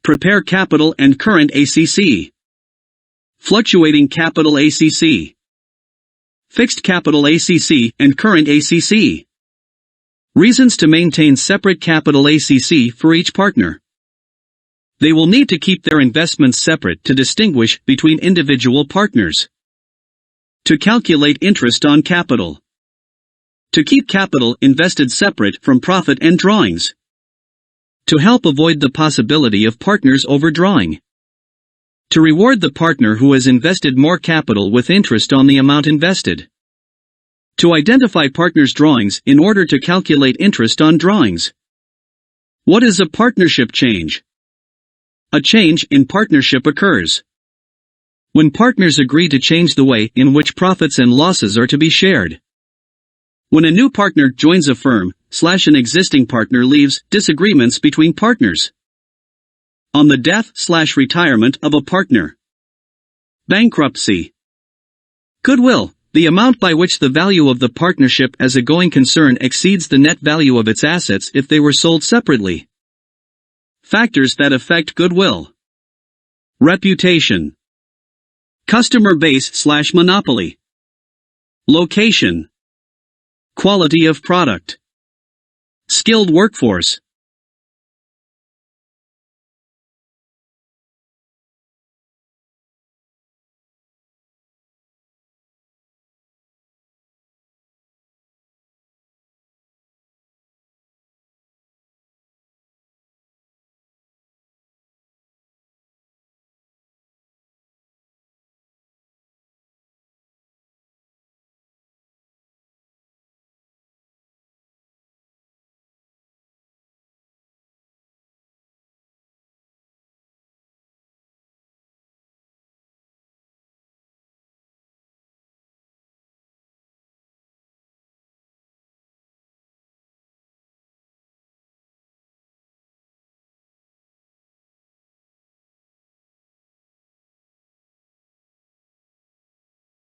Prepare capital and current ACC. Fluctuating capital ACC. Fixed capital ACC and current ACC. Reasons to maintain separate capital ACC for each partner. They will need to keep their investments separate to distinguish between individual partners. To calculate interest on capital. To keep capital invested separate from profit and drawings. To help avoid the possibility of partners overdrawing. To reward the partner who has invested more capital with interest on the amount invested. To identify partners' drawings in order to calculate interest on drawings. What is a partnership change? A change in partnership occurs when partners agree to change the way in which profits and losses are to be shared. When a new partner joins a firm, an existing partner leaves, disagreements between partners. On the death/retirement of a partner. Bankruptcy. Goodwill, the amount by which the value of the partnership as a going concern exceeds the net value of its assets if they were sold separately. Factors that affect goodwill. Reputation. Customer base/monopoly. Location. Quality of product. Skilled workforce.